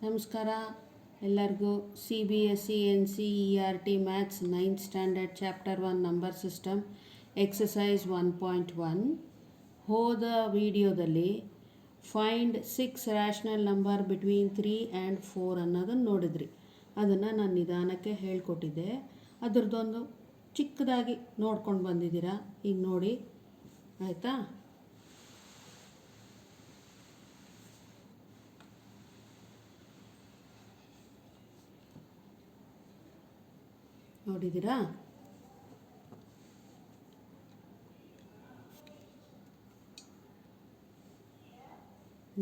ನಮಸ್ಕಾರ ಎಲ್ಲರಿಗೂ. CBSE NCERT maths 9th standard chapter 1 number system exercise 1.1 ಹೋದ ವಿಡಿಯೋದಲ್ಲಿ find 6 rational number between 3 and 4 ಅನ್ನೋದನ್ನು ನೋಡಿದ್ರಿ. ಅದನ್ನು ನಾನು ನಿಧಾನಕ್ಕೆ ಹೇಳ್ಕೊಟ್ಟಿದ್ದೆ. ಅದರದ್ದೊಂದು ಚಿಕ್ಕದಾಗಿ ನೋಡ್ಕೊಂಡು ಬಂದಿದ್ದೀರಾ. ಈಗ ನೋಡಿ ಆಯಿತಾ. ನೋಡಿದ್ದೀರಾ?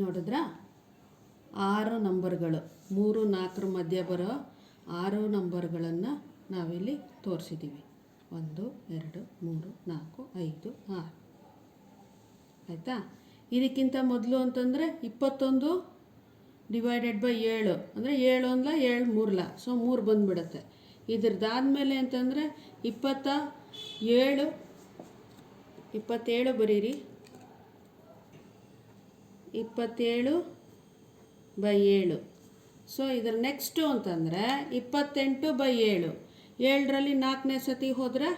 ನೋಡಿದ್ರಾ? 6 ನಂಬರ್ಗಳು, 3, 4 ಮಧ್ಯೆ ಬರೋ 6 ನಂಬರ್ಗಳನ್ನು ನಾವಿಲ್ಲಿ ತೋರಿಸಿದ್ದೀವಿ. 1, 2, 3, 4, 5, 6 ಆಯಿತಾ. ಇದಕ್ಕಿಂತ ಮೊದಲು ಅಂತಂದರೆ 21 ಡಿವೈಡೆಡ್ ಬೈ 7 ಅಂದರೆ 7 1 7 3 ಸೊ 3 ಬಂದುಬಿಡುತ್ತೆ. ಇದ್ರದ್ದಾದಮೇಲೆ ಅಂತಂದರೆ 27 ಬರೀರಿ. 27 ಬೈ 7. ಸೊ ಇದರ ನೆಕ್ಸ್ಟು ಅಂತಂದರೆ 28 ಬೈ 7. 7ರಲ್ಲಿ 4ನೇ ಸತಿ ಹೋದರೆ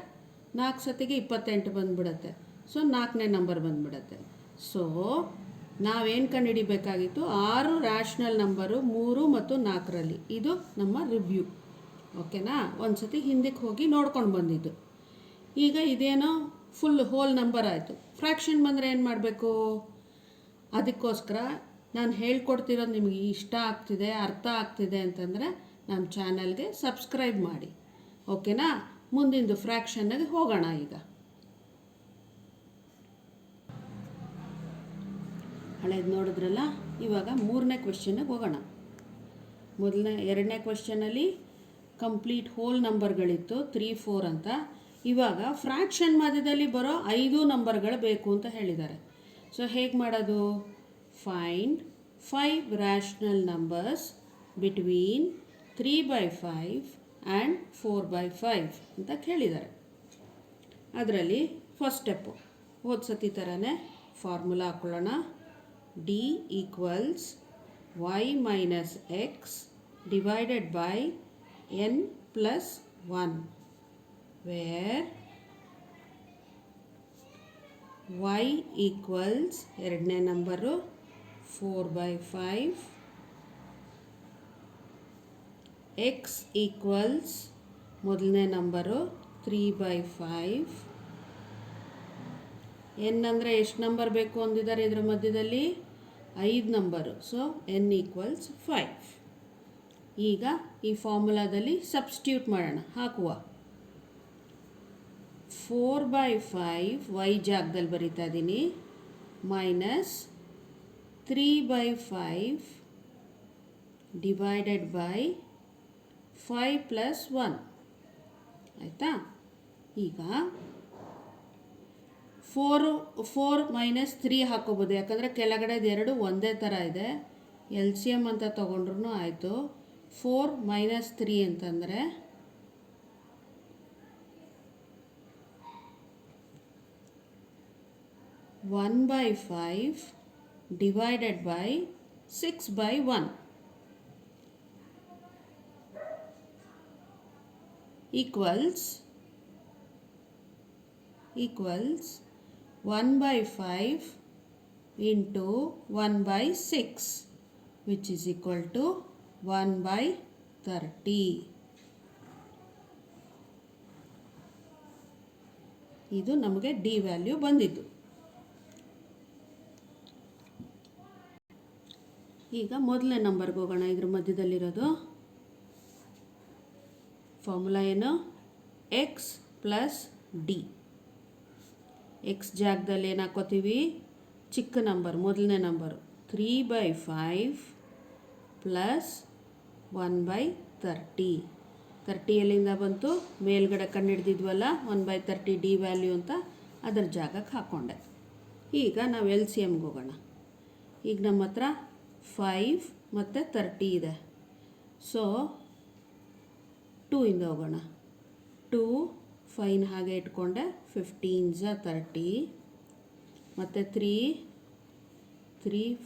4 ಸತಿಗೆ 28 ಬಂದುಬಿಡುತ್ತೆ. ಸೊ 4ನೇ ನಂಬರ್ ಬಂದುಬಿಡುತ್ತೆ. ಸೊ ನಾವೇನು ಕಂಡುಹಿಡಿಬೇಕಾಗಿತ್ತು? 6 ರ್ಯಾಷನಲ್ ನಂಬರು 3 ಮತ್ತು 4ರಲ್ಲಿ. ಇದು ನಮ್ಮ ರಿವ್ಯೂ. ಓಕೆನಾ? ಒಂದು ಸತಿ ಹಿಂದಕ್ಕೆ ಹೋಗಿ ನೋಡ್ಕೊಂಡು ಬಂದಿದ್ದು. ಈಗ ಇದೇನೋ ಫುಲ್ ಹೋಲ್ ನಂಬರ್ ಆಯಿತು. ಫ್ರ್ಯಾಕ್ಷನ್ ಬಂದರೆ ಏನು ಮಾಡಬೇಕು? ಅದಕ್ಕೋಸ್ಕರ ನಾನು ಹೇಳ್ಕೊಡ್ತಿರೋದು ನಿಮಗೆ ಇಷ್ಟ ಆಗ್ತಿದೆ, ಅರ್ಥ ಆಗ್ತಿದೆ ಅಂತಂದರೆ ನಮ್ಮ ಚಾನಲ್ಗೆ ಸಬ್ಸ್ಕ್ರೈಬ್ ಮಾಡಿ. ಓಕೆನಾ? ಮುಂದಿಂದು ಫ್ರ್ಯಾಕ್ಷನ್ಗೆ ಹೋಗೋಣ. ಈಗ ಹಳೇದು ನೋಡಿದ್ರಲ್ಲ, ಇವಾಗ 3ನೇ ಕ್ವೆಶ್ಚನ್ಗೆ ಹೋಗೋಣ. ಎರಡನೇ ಕ್ವೆಶ್ಚನಲ್ಲಿ ಕಂಪ್ಲೀಟ್ ಹೋಲ್ ನಂಬರ್ಗಳಿತ್ತು 3, 4 ಅಂತ. ಇವಾಗ ಫ್ರ್ಯಾಕ್ಷನ್ ಮಧ್ಯದಲ್ಲಿ ಬರೋ 5 ನಂಬರ್ಗಳು ಬೇಕು ಅಂತ ಹೇಳಿದ್ದಾರೆ. ಸೊ ಹೇಗೆ ಮಾಡೋದು? Find 5 rational numbers between 3/5 and 4/5 ಅಂತ ಕೇಳಿದ್ದಾರೆ. ಅದರಲ್ಲಿ ಫಸ್ಟ್ ಸ್ಟೆಪ್ಪು ಹೋದ ಸತಿ ಥರನೇ ಫಾರ್ಮುಲಾ ಹಾಕ್ಕೊಳ್ಳೋಣ. D = y - x divided by n + 1 where y equals ಎರಡನೇ ನಂಬರು 4/5, x equals ಮೊದಲನೇ ನಂಬರು 3/5, n ಅಂದರೆ ಎಷ್ಟು ನಂಬರ್ ಬೇಕು ಅಂದಿದ್ದಾರೆ ಇದರ ಮಧ್ಯದಲ್ಲಿ? 5 ನಂಬರು. So n = 5. ಈಗ ಈ ಫಾರ್ಮುಲಾದಲ್ಲಿ ಸಬ್ಸ್ಟಿಟ್ಯೂಟ್ ಮಾಡೋಣ, ಹಾಕುವ. 4/5 y ಜಾಗದಲ್ಲಿ ಬರಿತಾ ಇದ್ದೀನಿ, ಮೈನಸ್ 3/5 ಡಿವೈಡೆಡ್ ಬೈ 5 + 1 ಆಯಿತಾ. ಈಗ 4 - 3 ಹಾಕೋಬೋದು, ಯಾಕಂದರೆ ಕೆಳಗಡೆದು 2 ಒಂದೇ ಥರ ಇದೆ. LCM ಅಂತ ತೊಗೊಂಡ್ರೂ ಆಯಿತು. 4 - 3 ಅಂತಂದರೆ 1/5 divided by 6/1 equals 1/5 into 1/6 which is equal to 1/30. ಇದು ನಮಗೆ ಡಿ ವ್ಯಾಲ್ಯೂ ಬಂದಿದ್ದು. ಈಗ ಮೊದಲನೇ ನಂಬರ್ಗೆ ಹೋಗೋಣ. ಇದ್ರ ಮಧ್ಯದಲ್ಲಿರೋದು ಫಾರ್ಮುಲಾ ಏನು? x + d. ಎಕ್ಸ್ ಜಾಗದಲ್ಲಿ ಏನು ಹಾಕೋತೀವಿ? ಚಿಕ್ಕ ನಂಬರ್, ಮೊದಲನೇ ನಂಬರು 3/5 ಪ್ಲಸ್ 1/30. 30 ಎಲ್ಲಿಂದ ಬಂತು? ಮೇಲ್ಗಡೆ ಕಂಡುಹಿಡ್ದಿದ್ವಲ್ಲ 1/30 ಡಿ ವ್ಯಾಲ್ಯೂ ಅಂತ, ಅದರ ಜಾಗಕ್ಕೆ ಹಾಕ್ಕೊಂಡೆ. ಈಗ ನಾವು LCMಗೆ ಹೋಗೋಣ. ಈಗ ನಮ್ಮ ಹತ್ರ 5 ಮತ್ತು 30 ಇದೆ. ಸೊ 2 ಇಂದ ಹೋಗೋಣ. 2 5 ಹಾಗೆ ಇಟ್ಕೊಂಡೆ, 15s 30 ಮತ್ತು 3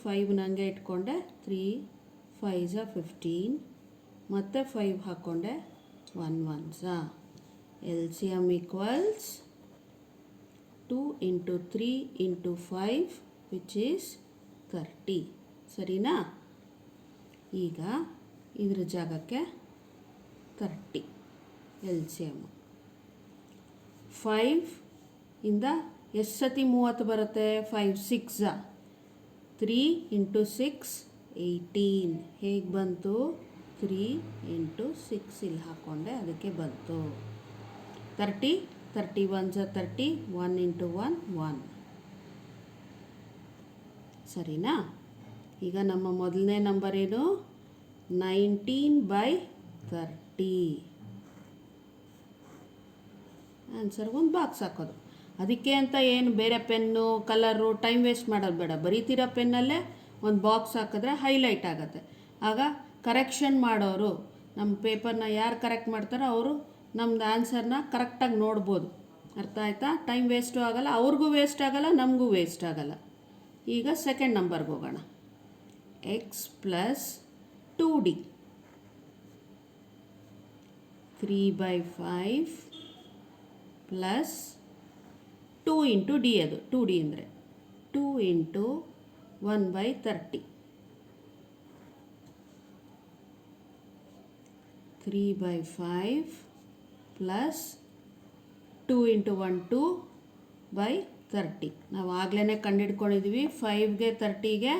5 ನನಗೆ ಇಟ್ಕೊಂಡೆ, 3 15 ಮತ್ತು 5 ಹಾಕ್ಕೊಂಡೆ 1 1s. LCM equals 2 into 3 into 5 which is 30. ಸರಿನಾ? ಈಗ ಇದ್ರ ಜಾಗಕ್ಕೆ 30 LCM. 5 ಇಂದ ಎಷ್ಟು ಸತಿ 30 ಬರುತ್ತೆ? 5 6 3 into 6 18. ಹೇಗೆ ಬಂತು? 3 into 6 ಇಲ್ಲಿ ಹಾಕ್ಕೊಂಡೆ, ಅದಕ್ಕೆ ಬಂತು 30. 31s 30. 1 into 1 1. ಸರಿನಾ? ಈಗ ನಮ್ಮ ಮೊದಲನೇ ನಂಬರ್ ಏನು? 19/30. ಆನ್ಸರ್ ಒಂದು ಬಾಕ್ಸ್ ಹಾಕೋದು. ಅದಕ್ಕೆ ಅಂತ ಏನು ಬೇರೆ ಪೆನ್ನು ಕಲರು ಟೈಮ್ ವೇಸ್ಟ್ ಮಾಡೋದು ಬೇಡ. ಬರೀತಿರೋ ಪೆನ್ನಲ್ಲೇ ಒಂದು ಬಾಕ್ಸ್ ಹಾಕಿದ್ರೆ ಹೈಲೈಟ್ ಆಗುತ್ತೆ. ಆಗ ಕರೆಕ್ಷನ್ ಮಾಡೋರು, ನಮ್ಮ ಪೇಪರ್ನ ಯಾರು ಕರೆಕ್ಟ್ ಮಾಡ್ತಾರೋ ಅವರು ನಮ್ಮದು ಆನ್ಸರ್ನ ಕರೆಕ್ಟಾಗಿ ನೋಡ್ಬೋದು. ಅರ್ಥ ಆಯ್ತಾ? ಟೈಮ್ ವೇಸ್ಟು ಆಗೋಲ್ಲ, ಅವ್ರಿಗೂ ವೇಸ್ಟ್ ಆಗೋಲ್ಲ, ನಮಗೂ ವೇಸ್ಟ್ ಆಗೋಲ್ಲ. ಈಗ ಸೆಕೆಂಡ್ ನಂಬರ್ಗೆ ಹೋಗೋಣ. x + 2d 3/5 plus 2 into D. ಅದು 2d ಅಂದರೆ 2 ಇಂಟು 1/30. 3/5 plus 2 into 1 2/30. ನಾವು ಆಗಲೇ ಕಂಡುಹಿಡ್ಕೊಂಡಿದ್ವಿ 5ಗೆ 30ಗೆ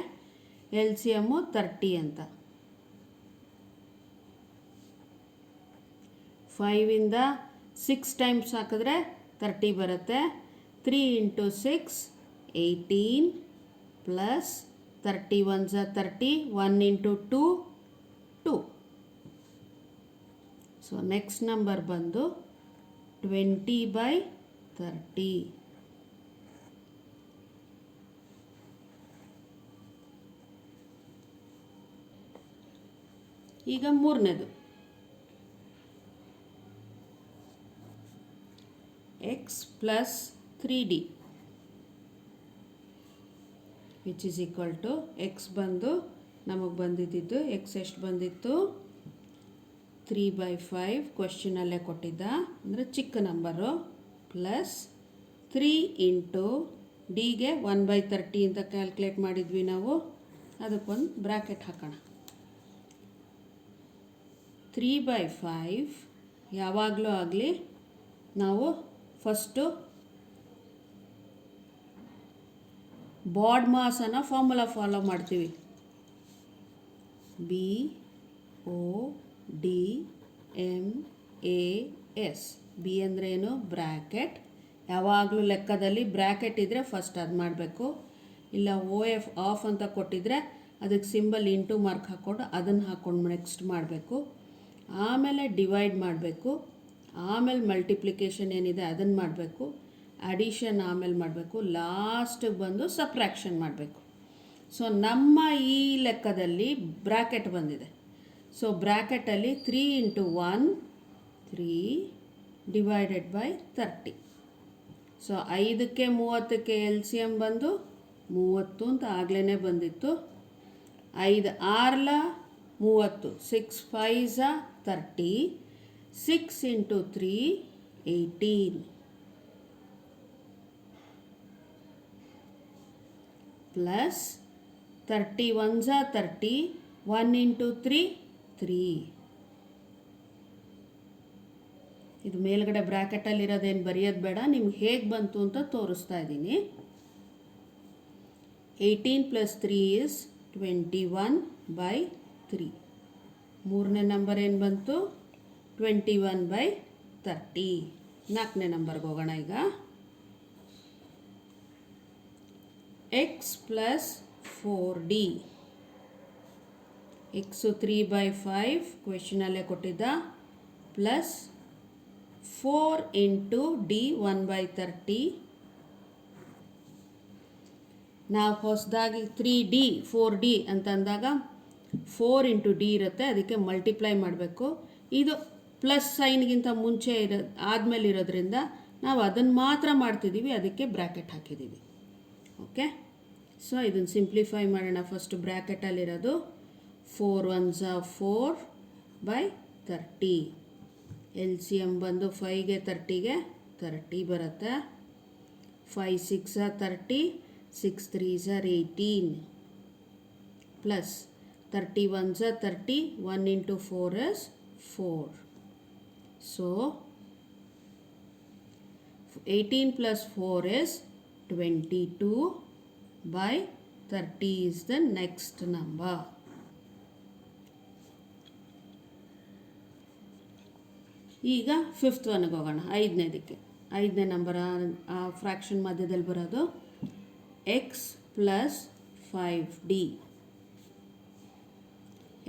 LCM 30 ಅಂತ. 5ಇಂದ 6 ಟೈಮ್ಸ್ ಹಾಕಿದ್ರೆ 30 ಬರುತ್ತೆ. 3 into 6 18 plus 31s 30. 1 into 2 2. So next number ಬಂದು 20/30. ಈಗ ಮೂರನೇದು x + 3d which is equal to x ಬಂದು ನಮಗೆ ಬಂದಿದ್ದು ಎಕ್ಸ್ ಎಷ್ಟು ಬಂದಿತ್ತು? 3/5 ಕ್ವೆಶ್ಚನಲ್ಲೇ ಕೊಟ್ಟಿದ್ದ, ಅಂದರೆ ಚಿಕ್ಕ ನಂಬರು, ಪ್ಲಸ್ 3 ಇಂಟು ಡಿಗೆ 1/30 ಅಂತ ಕ್ಯಾಲ್ಕುಲೇಟ್ ಮಾಡಿದ್ವಿ ನಾವು. ಅದಕ್ಕೊಂದು ಬ್ರ್ಯಾಕೆಟ್ ಹಾಕೋಣ. 3/5 ಯಾವಾಗಲೂ ಆಗಲಿ ನಾವು ಫಸ್ಟು ಬಾಡ್ ಮಾಸ್ ಅನ್ನೋ ಫಾರ್ಮುಲಾ ಫಾಲೋ ಮಾಡ್ತೀವಿ. BODMAS. ಬಿ ಅಂದರೆ ಏನು? ಬ್ರ್ಯಾಕೆಟ್. ಯಾವಾಗಲೂ ಲೆಕ್ಕದಲ್ಲಿ ಬ್ರ್ಯಾಕೆಟ್ ಇದ್ದರೆ ಫಸ್ಟ್ ಅದು ಮಾಡಬೇಕು. ಇಲ್ಲ OF ಆಫ್ ಅಂತ ಕೊಟ್ಟಿದ್ರೆ ಅದಕ್ಕೆ ಸಿಂಬಲ್ ಇಂಟು ಮಾರ್ಕ್ ಹಾಕ್ಕೊಂಡು ಅದನ್ನು ಹಾಕ್ಕೊಂಡು ನೆಕ್ಸ್ಟ್ ಮಾಡಬೇಕು. ಆಮೇಲೆ ಡಿವೈಡ್ ಮಾಡಬೇಕು. ಆಮೇಲೆ ಮಲ್ಟಿಪ್ಲಿಕೇಶನ್ ಏನಿದೆ ಅದನ್ನು ಮಾಡಬೇಕು. ಅಡಿಷನ್ ಆಮೇಲೆ ಮಾಡಬೇಕು. ಲಾಸ್ಟಿಗೆ ಬಂದು ಸಬ್ಟ್ರಾಕ್ಷನ್ ಮಾಡಬೇಕು. ಸೊ ನಮ್ಮ ಈ ಲೆಕ್ಕದಲ್ಲಿ ಬ್ರ್ಯಾಕೆಟ್ ಬಂದಿದೆ. ಸೊ ಬ್ರ್ಯಾಕೆಟಲ್ಲಿ 3 ಇಂಟು 1 3 ಡಿವೈಡೆಡ್ ಬೈ 30. ಸೊ 5ಕ್ಕೆ 30ಕ್ಕೆ LCM ಬಂದು 30 ಅಂತ ಆಗಲೇ ಬಂದಿತ್ತು. 5 6 30. 6 5s 30. 6 into 3 18 plus 31s 30. 1 into 3 3. ಇದು ಮೇಲ್ಗಡೆ ಬ್ರ್ಯಾಕೆಟಲ್ಲಿರೋದೇನು ಬರೆಯೋದು ಬೇಡ, ನಿಮ್ಗೆ ಹೇಗೆ ಬಂತು ಅಂತ ತೋರಿಸ್ತಾ ಇದ್ದೀನಿ. 18 + 3 is 21/3. ಮೂರನೇ ನಂಬರ್ ಏನು ಬಂತು? 21/30. ನಾಲ್ಕನೇ ನಂಬರ್ಗೆ ಹೋಗೋಣ. ಈಗ x + 4d. ಎಕ್ಸು 3/5 ಕ್ವೆಶ್ಚನಲ್ಲೇ ಕೊಟ್ಟಿದ್ದ, ಪ್ಲಸ್ 4 ಇಂಟು ಡಿ 1/30. ನಾವು ಹೊಸದಾಗಿ 3D 4D ಅಂತಂದಾಗ 4 ಇಂಟು ಡಿ ಇರುತ್ತೆ, ಅದಕ್ಕೆ ಮಲ್ಟಿಪ್ಲೈ ಮಾಡಬೇಕು. ಇದು ಪ್ಲಸ್ ಸೈನ್ಗಿಂತ ಮುಂಚೆ ಆದಮೇಲೆ ಇರೋದ್ರಿಂದ ನಾವು ಅದನ್ನು ಮಾತ್ರ ಮಾಡ್ತಿದ್ದೀವಿ, ಅದಕ್ಕೆ ಬ್ರ್ಯಾಕೆಟ್ ಹಾಕಿದ್ದೀವಿ. ಓಕೆ, ಸೊ ಇದನ್ನು ಸಿಂಪ್ಲಿಫೈ ಮಾಡೋಣ. ಫಸ್ಟ್ ಬ್ರ್ಯಾಕೆಟಲ್ಲಿರೋದು 4 1s 4/30. ಎಲ್ ಸಿ ಎಮ್ ಬಂದು 5ಗೆ 30ಗೆ 30 ಬರುತ್ತೆ. 5 6 30, 6 3s 18 plus 30 1s 30, 1 into 4 is 4. So 18 plus 4 is 22/30 is the next number. ಈಗ ಫಿಫ್ತ್ ಒನ್ಗೆ ಹೋಗೋಣ. ಐದನೇ ನಂಬರ ಫ್ರ್ಯಾಕ್ಷನ್ ಮಧ್ಯದಲ್ಲಿ ಬರೋದು ಎಕ್ಸ್ ಪ್ಲಸ್ 5d.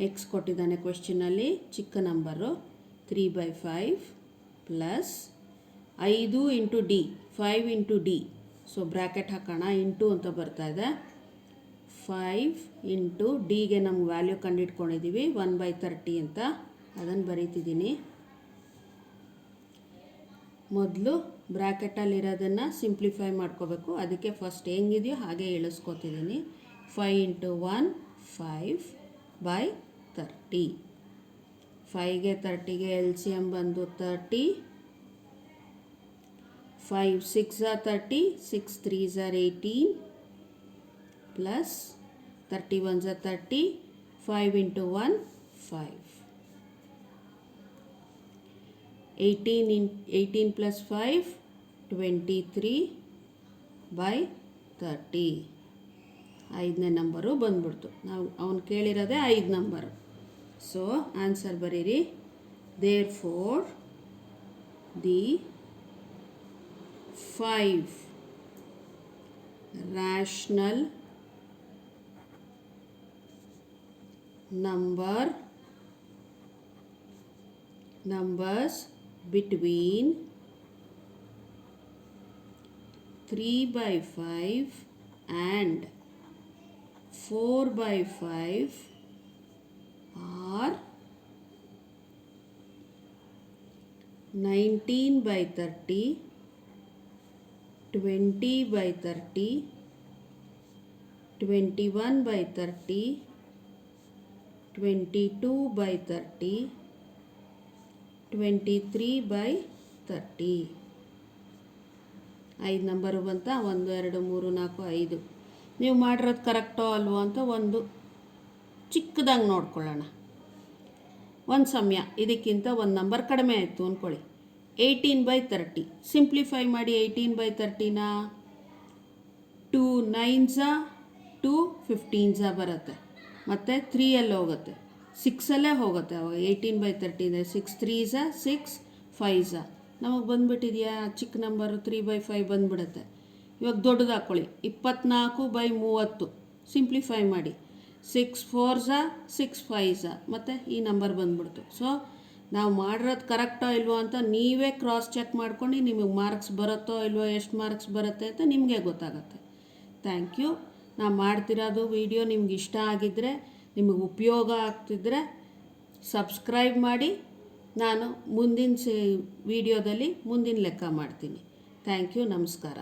ಎಕ್ಸ್ ಕೊಟ್ಟಿದ್ದಾನೆ ಕ್ವೆಶ್ಚನಲ್ಲಿ, ಚಿಕ್ಕ number 3/5 plus 5 into D, 5 into D. So bracket ಹಾಕೋಣ, ಇಂಟು ಅಂತ ಬರ್ತಾ ಇದೆ. 5 ಇಂಟು ಡಿಗೆ ನಮ್ಗೆ ವ್ಯಾಲ್ಯೂ ಕಂಡುಹಿಡ್ಕೊಂಡಿದ್ದೀವಿ 1/30 ಅಂತ, ಅದನ್ನು ಬರೀತಿದ್ದೀನಿ. ಮೊದಲು ಬ್ರ್ಯಾಕೆಟಲ್ಲಿರೋದನ್ನು ಸಿಂಪ್ಲಿಫೈ ಮಾಡ್ಕೋಬೇಕು, ಅದಕ್ಕೆ ಫಸ್ಟ್ ಹೆಂಗಿದೆಯೋ ಹಾಗೆ ಇಳಿಸ್ಕೊತಿದ್ದೀನಿ. 5 ಇಂಟು 1 5/30. 5ಗೆ 30ಗೆ ಎಲ್ ಸಿ ಎಮ್ ಬಂದು 30. 5 6 30, 6 3s 18 plus 30 1s 30, 5 into 1 5. 18 plus 5 23/30. ಐದನೇ ನಂಬರು ಬಂದ್ಬಿಡ್ತು. ನಾವು ಅವನು ಕೇಳಿರೋದೇ 5 ನಂಬರು. ಸೊ ಆನ್ಸರ್ ಬರೀರಿ. Therefore the 5 rational numbers between 3/5 and 4/5 are 19/30, 20/30, 21/30, 22/30, 23/30. 5 number ಬಂತ. 1 2 3 4 5. ನೀವು ಮಾಡಿರೋದು ಕರೆಕ್ಟೋ ಅಲ್ವೋ ಅಂತ ಒಂದು ಚಿಕ್ಕದಾಗಿ ನೋಡ್ಕೊಳ್ಳೋಣ. ಒಂದು ಸಮಯ ಇದಕ್ಕಿಂತ ಒಂದು ನಂಬರ್ ಕಡಿಮೆ ಆಯಿತು ಅಂದ್ಕೊಳ್ಳಿ. 18/30 ಸಿಂಪ್ಲಿಫೈ ಮಾಡಿ. 18/30ನ 2 9s 2 15s ಬರುತ್ತೆ, ಮತ್ತು 3 ಹೋಗುತ್ತೆ, 6 ಹೋಗುತ್ತೆ. ಅವಾಗ 18/30 ಅಂದರೆ 6 3s 6 5s ನಮಗೆ ಬಂದುಬಿಟ್ಟಿದೆಯಾ ಚಿಕ್ಕ ನಂಬರು 3/5 ಬಂದುಬಿಡುತ್ತೆ. ಇವಾಗ ದೊಡ್ಡದು ಹಾಕ್ಕೊಳ್ಳಿ, 24/30 ಸಿಂಪ್ಲಿಫೈ ಮಾಡಿ. 6 4s 6 5s ಮತ್ತು ಈ ನಂಬರ್ ಬಂದುಬಿಡ್ತು. ಸೊ ನಾವು ಮಾಡಿರೋದು ಕರೆಕ್ಟೋ ಇಲ್ವೋ ಅಂತ ನೀವೇ ಕ್ರಾಸ್ ಚೆಕ್ ಮಾಡ್ಕೊಂಡು ನಿಮಗೆ ಮಾರ್ಕ್ಸ್ ಬರುತ್ತೋ ಇಲ್ವೋ, ಎಷ್ಟು ಮಾರ್ಕ್ಸ್ ಬರುತ್ತೆ ಅಂತ ನಿಮಗೆ ಗೊತ್ತಾಗುತ್ತೆ. Thank you. ನಾನು ಮಾಡ್ತಿರೋದು ವಿಡಿಯೋ ನಿಮ್ಗೆ ಇಷ್ಟ ಆಗಿದ್ದರೆ, ನಿಮಗೆ ಉಪಯೋಗ ಆಗ್ತಿದ್ರೆ ಸಬ್ಸ್ಕ್ರೈಬ್ ಮಾಡಿ. ನಾನು ಮುಂದಿನ ವಿಡಿಯೋದಲ್ಲಿ ಮುಂದಿನ ಲೆಕ್ಕ ಮಾಡ್ತೀನಿ. Thank you. ನಮಸ್ಕಾರ.